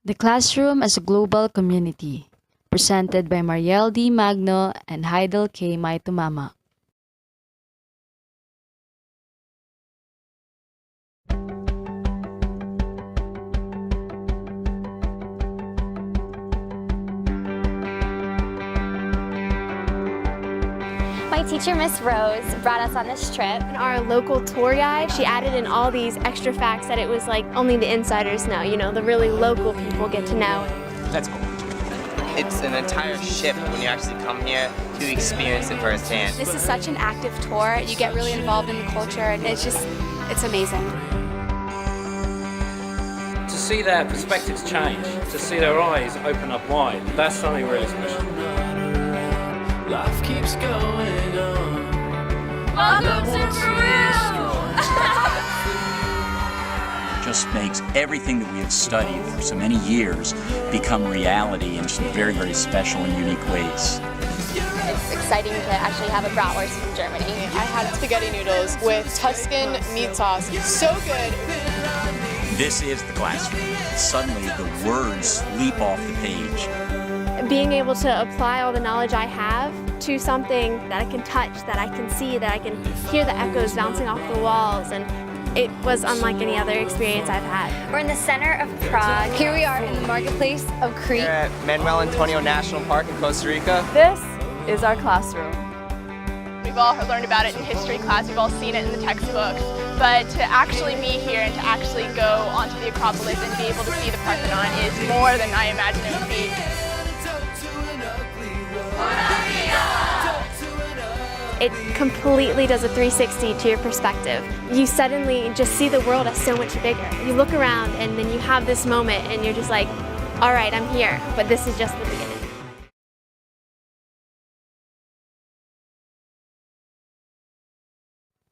The Classroom as a Global Community, presented by Marielle D. Magno and Heidel K. Maitumama. My teacher, Miss Rose, brought us on this trip. And our local tour guide, she added in all these extra facts that it was like only the insiders know, the really local people get to know. That's cool. It's an entire shift when you actually come here to experience it firsthand. This is such an active tour. You get really involved in the culture and it's amazing. To see their perspectives change, to see their eyes open up wide, that's something really special. Life keeps going on. Welcome to Peru! Just makes everything that we have studied for so many years become reality in some very, very special and unique ways. It's exciting to actually have a bratwurst from Germany. I had spaghetti noodles with Tuscan meat sauce. So good. This is the classroom. Suddenly the words leap off the page. Being able to apply all the knowledge I have to something that I can touch, that I can see, that I can hear the echoes bouncing off the walls, and it was unlike any other experience I've had. We're in the center of Prague. Here we are in the marketplace of Crete. We're at Manuel Antonio National Park in Costa Rica. This is our classroom. We've all learned about it in history class, we've all seen it in the textbooks, but to actually be here and to actually go onto the Acropolis and be able to see the Parthenon is more than I imagined it would be. It completely does a 360 to your perspective. You suddenly just see the world as so much bigger. You look around and then you have this moment and you're just like, all right, I'm here, but this is just the beginning.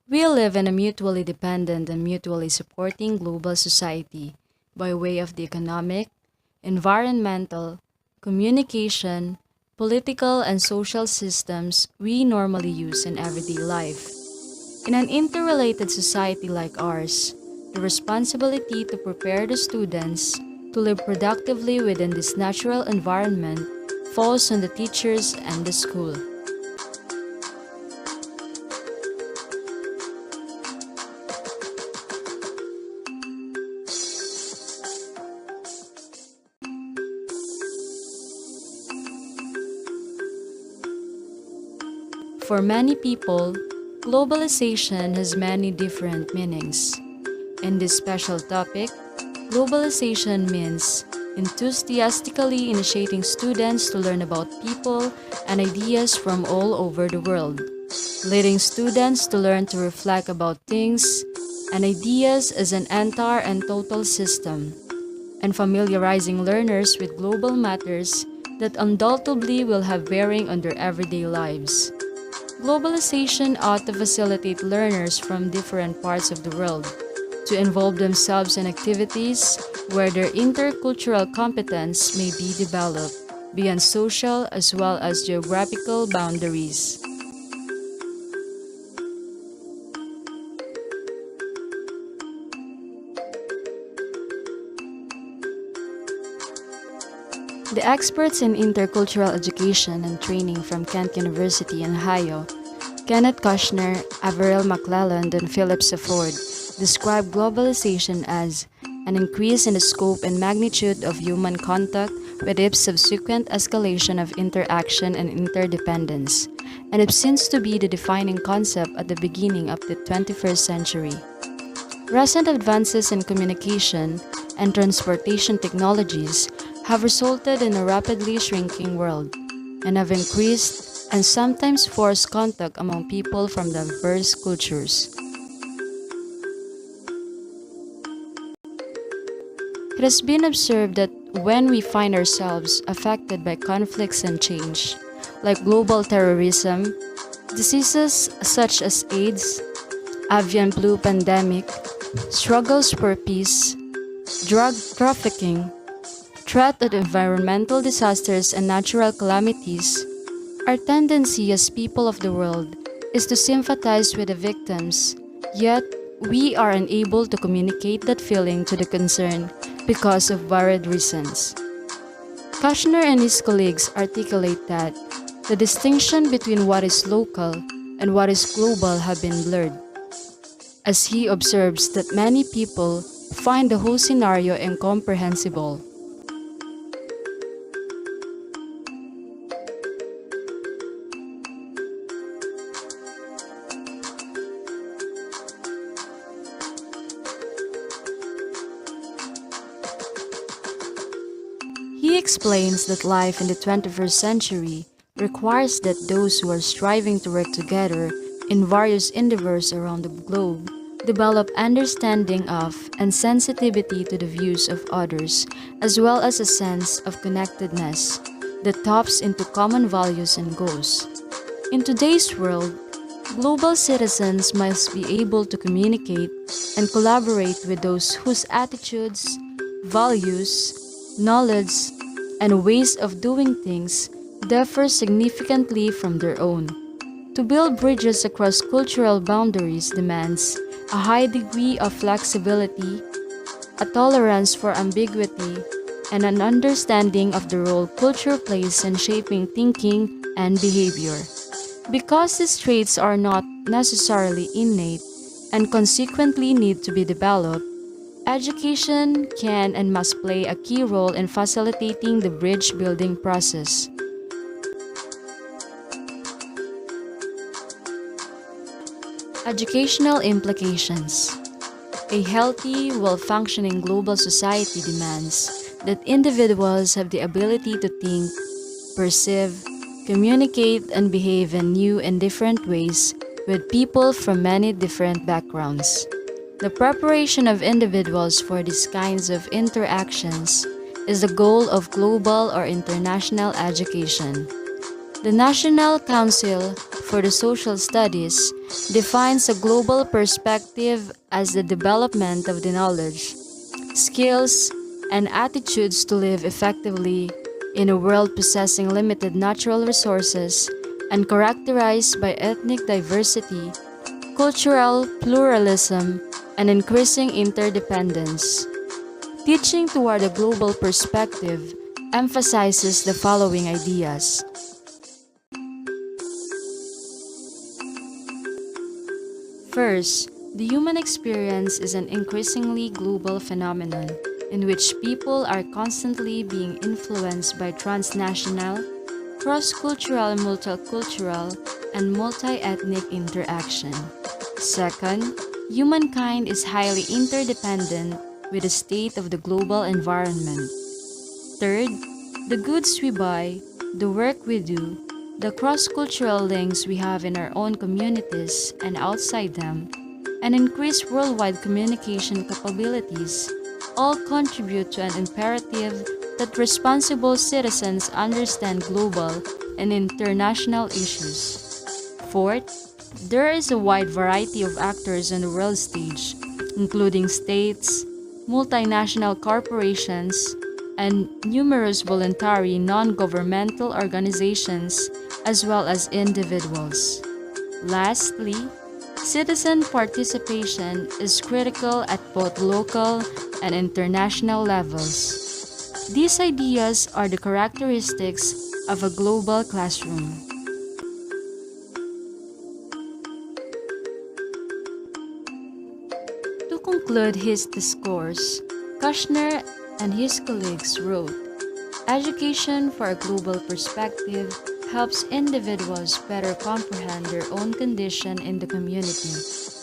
We live in a mutually dependent and mutually supporting global society by way of the economic, environmental, communication, political, and social systems we normally use in everyday life. In an interrelated society like ours, the responsibility to prepare the students to live productively within this natural environment falls on the teachers and the school. For many people, globalization has many different meanings. In this special topic, globalization means enthusiastically initiating students to learn about people and ideas from all over the world, leading students to learn to reflect about things and ideas as an entire and total system, and familiarizing learners with global matters that undoubtedly will have bearing on their everyday lives. Globalization ought to facilitate learners from different parts of the world to involve themselves in activities where their intercultural competence may be developed beyond social as well as geographical boundaries. The experts in intercultural education and training from Kent University in Ohio, Kenneth Kushner, Averill McClelland, and Philip Safford, describe globalization as an increase in the scope and magnitude of human contact with its subsequent escalation of interaction and interdependence, and it seems to be the defining concept at the beginning of the 21st century. Recent advances in communication and transportation technologies have resulted in a rapidly shrinking world and have increased and sometimes forced contact among people from diverse cultures. It has been observed that when we find ourselves affected by conflicts and change, like global terrorism, diseases such as AIDS, avian flu pandemic, struggles for peace, drug trafficking, threat of environmental disasters and natural calamities, our tendency as people of the world is to sympathize with the victims, yet we are unable to communicate that feeling to the concerned because of varied reasons. Kushner and his colleagues articulate that the distinction between what is local and what is global have been blurred, as he observes that many people find the whole scenario incomprehensible. He explains that life in the 21st century requires that those who are striving to work together in various endeavors around the globe develop understanding of and sensitivity to the views of others, as well as a sense of connectedness that taps into common values and goals. In today's world, global citizens must be able to communicate and collaborate with those whose attitudes, values, knowledge, and ways of doing things differ significantly from their own. To build bridges across cultural boundaries demands a high degree of flexibility, a tolerance for ambiguity, and an understanding of the role culture plays in shaping thinking and behavior. Because these traits are not necessarily innate and consequently need to be developed, education can and must play a key role in facilitating the bridge building process. Educational implications. A healthy, well-functioning global society demands that individuals have the ability to think, perceive, communicate, and behave in new and different ways with people from many different backgrounds. The preparation of individuals for these kinds of interactions is the goal of global or international education. The National Council for the Social Studies defines a global perspective as the development of the knowledge, skills, and attitudes to live effectively in a world possessing limited natural resources and characterized by ethnic diversity, cultural pluralism, and increasing interdependence. Teaching toward a global perspective emphasizes the following ideas. First, the human experience is an increasingly global phenomenon in which people are constantly being influenced by transnational, cross-cultural, multicultural, and multi-ethnic interaction. Second, humankind is highly interdependent with the state of the global environment. Third, the goods we buy, the work we do, the cross-cultural links we have in our own communities and outside them, and increased worldwide communication capabilities all contribute to an imperative that responsible citizens understand global and international issues. Fourth, there is a wide variety of actors on the world stage, including states, multinational corporations, and numerous voluntary non-governmental organizations, as well as individuals. Lastly, citizen participation is critical at both local and international levels. These ideas are the characteristics of a global classroom. To conclude his discourse, Kushner and his colleagues wrote, "Education for a global perspective helps individuals better comprehend their own condition in the community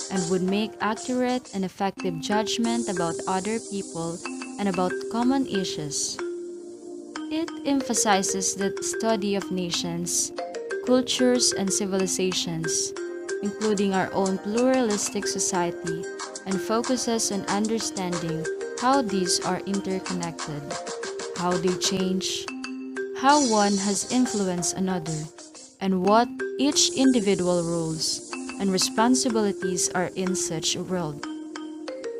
and would make accurate and effective judgment about other people and about common issues. It emphasizes the study of nations, cultures, and civilizations, including our own pluralistic society, and focuses on understanding how these are interconnected, how they change, how one has influenced another, and what each individual roles and responsibilities are in such a world.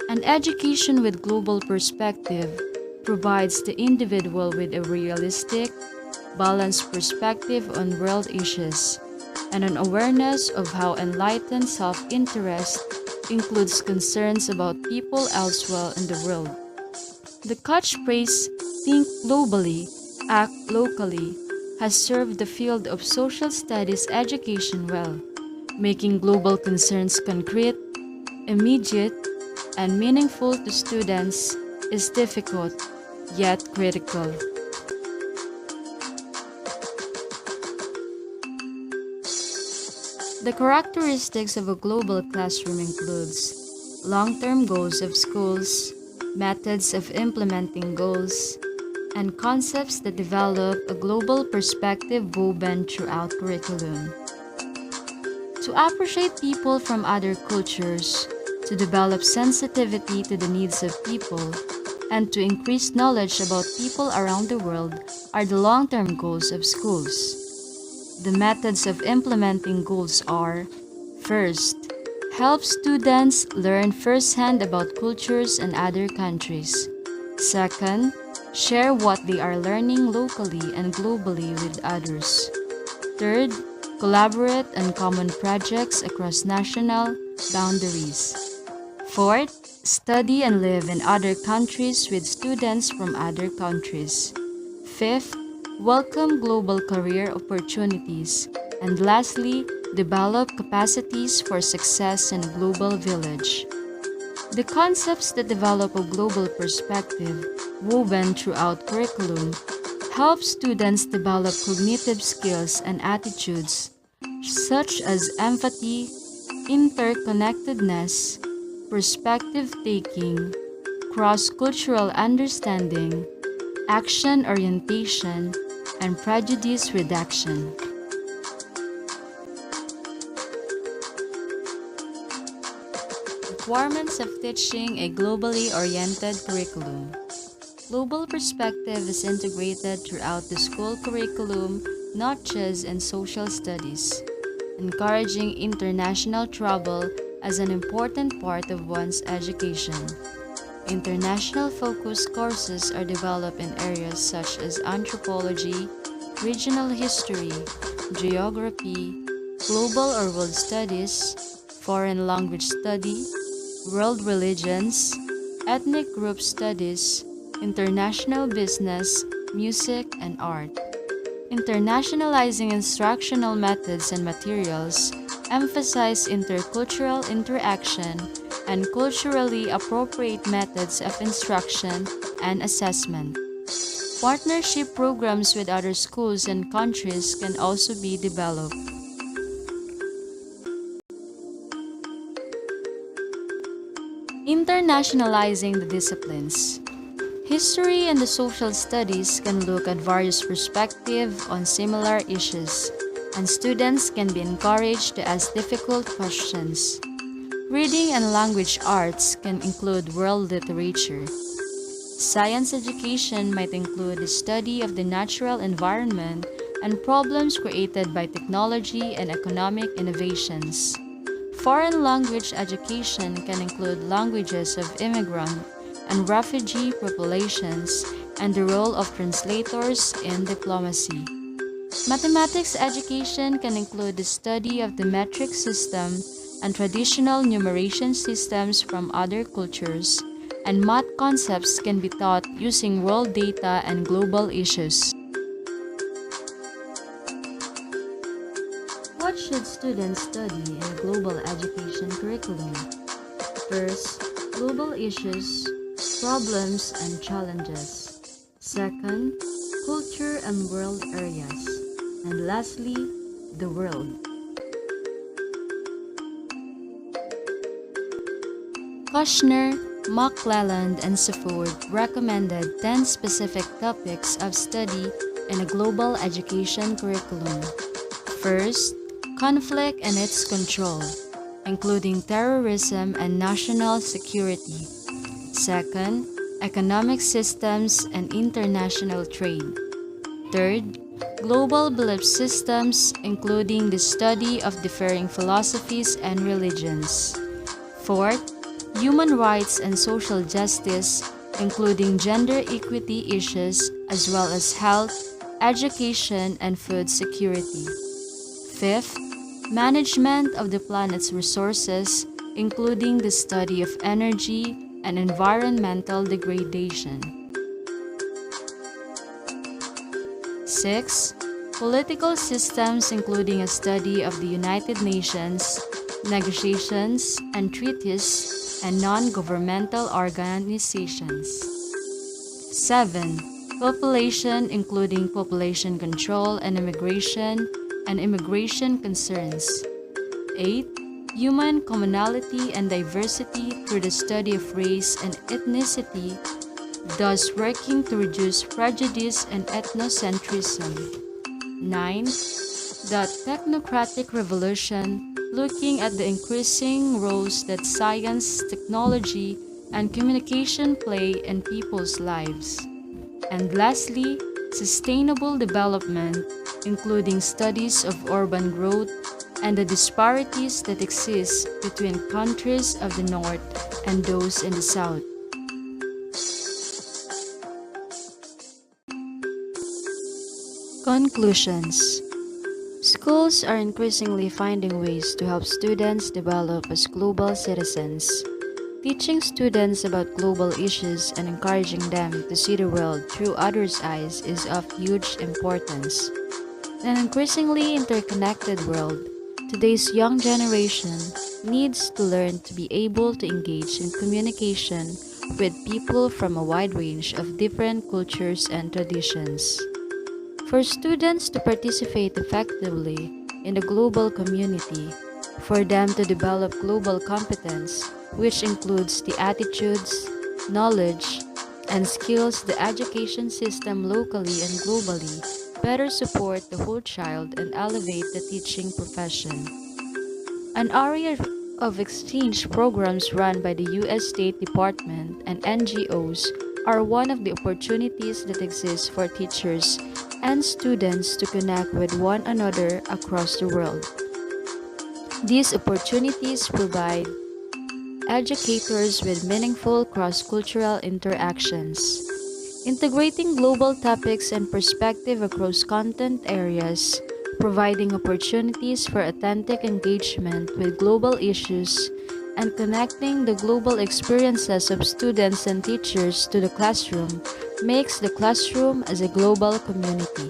An education with global perspective provides the individual with a realistic, balanced perspective on world issues and an awareness of how enlightened self-interest includes concerns about people elsewhere in the world. The catchphrase, "Think globally, act locally," has served the field of social studies education well, making global concerns concrete, immediate, and meaningful to students is difficult, yet critical. The characteristics of a global classroom includes long-term goals of schools, methods of implementing goals, and concepts that develop a global perspective woven throughout curriculum. To appreciate people from other cultures, to develop sensitivity to the needs of people, and to increase knowledge about people around the world are the long-term goals of schools. The methods of implementing goals are: first, help students learn firsthand about cultures and other countries. Second, share what they are learning locally and globally with others. Third, collaborate on common projects across national boundaries. Fourth, study and live in other countries with students from other countries. Fifth, welcome global career opportunities. And lastly, develop capacities for success in a global village. The concepts that develop a global perspective, woven throughout curriculum, help students develop cognitive skills and attitudes such as empathy, interconnectedness, perspective-taking, cross-cultural understanding, action orientation, and prejudice reduction. Requirements of teaching a globally oriented curriculum. Global perspective is integrated throughout the school curriculum, not just in social studies, encouraging international travel as an important part of one's education. International focus courses are developed in areas such as anthropology, regional history, geography, global or world studies, foreign language study, world religions, ethnic group studies, international business, music, and art. Internationalizing instructional methods and materials emphasize intercultural interaction and culturally appropriate methods of instruction and assessment. Partnership programs with other schools and countries can also be developed. Internationalizing the disciplines. History and the social studies can look at various perspectives on similar issues, and students can be encouraged to ask difficult questions. Reading and language arts can include world literature. Science education might include the study of the natural environment and problems created by technology and economic innovations. Foreign language education can include languages of immigrant and refugee populations and the role of translators in diplomacy. Mathematics education can include the study of the metric system and traditional numeration systems from other cultures, and math concepts can be taught using world data and global issues. What should students study in a global education curriculum? First, global issues, problems and challenges. Second, culture and world areas. And lastly, the world. Kushner, McClelland, and Saffold recommended 10 specific topics of study in a global education curriculum. First, conflict and its control, including terrorism and national security. Second, economic systems and international trade. Third, global belief systems, including the study of differing philosophies and religions. Fourth, human rights and social justice, including gender equity issues as well as health, education, and food security. Fifth, management of the planet's resources, including the study of energy, and environmental degradation. 6. Political systems, including a study of the United Nations, negotiations and treaties, and non-governmental organizations. 7. Population, including population control and immigration concerns. 8. Human commonality and diversity through the study of race and ethnicity, thus working to reduce prejudice and ethnocentrism. 9. The technocratic revolution, looking at the increasing roles that science, technology, and communication play in people's lives. And lastly, sustainable development, including studies of urban growth and the disparities that exist between countries of the North and those in the South. Conclusions. Schools are increasingly finding ways to help students develop as global citizens. Teaching students about global issues and encouraging them to see the world through others' eyes is of huge importance. In an increasingly interconnected world, today's young generation needs to learn to be able to engage in communication with people from a wide range of different cultures and traditions. For students to participate effectively in the global community, for them to develop global competence, which includes the attitudes, knowledge, and skills the education system locally and globally better support the whole child and elevate the teaching profession. An area of exchange programs run by the U.S. State Department and NGOs are one of the opportunities that exist for teachers and students to connect with one another across the world. These opportunities provide educators with meaningful cross-cultural interactions. Integrating global topics and perspective across content areas, providing opportunities for authentic engagement with global issues, and connecting the global experiences of students and teachers to the classroom makes the classroom as a global community.